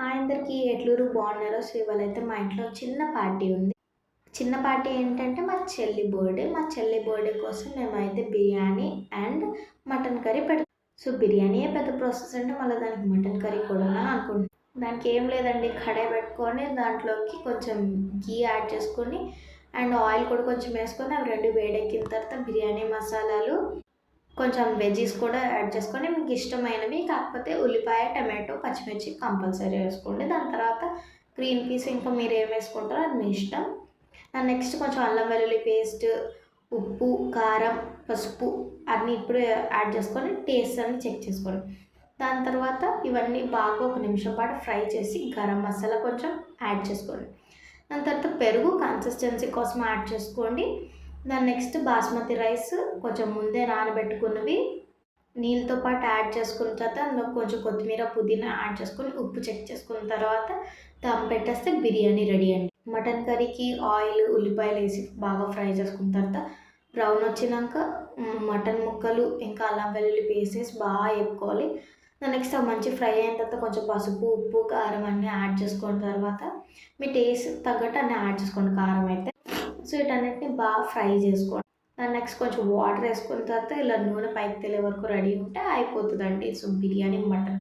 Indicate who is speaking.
Speaker 1: Hi అందరికీ ఎట్లురు బాగున్నారో? So ఇవాళైతే మా ఇంట్లో చిన్న పార్టీ ఉంది. చిన్న పార్టీ ఏంటంటే మా చెల్లి బర్త్‌డే. మా చెల్లి బర్త్‌డే కోసం మేమైతే biryani and mutton curry so బిర్యానీయే పెద్ద ప్రాసెస్ అంటే మళ్ళీ దానికి మటన్ కర్రీ కూడానా అనుకుంటున్నా. దానికి ఏం లేదండి, కడాయి పెట్టుకొని దాంట్లోకి కొంచెం ఘీ యాడ్ చేసుకొని అండ్ ఆయిల్ కూడా కొంచెం వేసుకొని అవి 2 వేడెక్కిన తర్వాత బిర్యానీ మసాలాలు, కొంచెం వెజ్జీస్ కూడా యాడ్ చేసుకొని మీకు ఇష్టమైనవి, కాకపోతే ఉల్లిపాయ, టమాటో, పచ్చిమిర్చి కంపల్సరీ వేసుకోండి. దాని తర్వాత గ్రీన్ పీస్ ఇంకా మీరు ఏం వేసుకుంటారో అది మీ ఇష్టం. అండ్ నెక్స్ట్ కొంచెం అల్లం వెల్లుల్లి పేస్ట్, ఉప్పు, కారం, పసుపు అన్నీ ఇప్పుడు యాడ్ చేసుకొని టేస్ట్ అని చెక్ చేసుకోండి. దాని తర్వాత ఇవన్నీ బాగా ఒక నిమిషం పాటు ఫ్రై చేసి గరం మసాలా కొంచెం యాడ్ చేసుకోండి. దాని తర్వాత పెరుగు కన్సిస్టెన్సీ కోసం యాడ్ చేసుకోండి. దాని నెక్స్ట్ బాస్మతి రైస్ కొంచెం ముందే నానబెట్టుకున్నవి నీళ్ళతో పాటు యాడ్ చేసుకున్న తర్వాత అందులో కొంచెం కొత్తిమీర, పుదీనా యాడ్ చేసుకొని ఉప్పు చెక్ చేసుకున్న తర్వాత దమ్ పెట్టేస్తే బిర్యానీ రెడీ అండి. మటన్ కర్రీకి ఆయిల్, ఉల్లిపాయలు వేసి బాగా ఫ్రై చేసుకున్న తర్వాత బ్రౌన్ వచ్చినాక మటన్ ముక్కలు ఇంకా అల్లం వెల్లుల్లి పేస్ట్ వేసి బాగా వేపుకోవాలి. దాని నెక్స్ట్ అవి మంచి ఫ్రై అయిన తర్వాత కొంచెం పసుపు, ఉప్పు, కారం అన్నీ యాడ్ చేసుకున్న తర్వాత మీ టేస్ట్ తగ్గట్టు అన్నీ యాడ్ చేసుకోండి కారం అయితే. సో వీటన్నిటిని బాగా ఫ్రై చేసుకోండి. దాని నెక్స్ట్ కొంచెం వాటర్ వేసుకున్న తర్వాత ఇలా నూనె పైకి తేలే వరకు రెడీ ఉంటే అయిపోతుందండి. So biryani mutton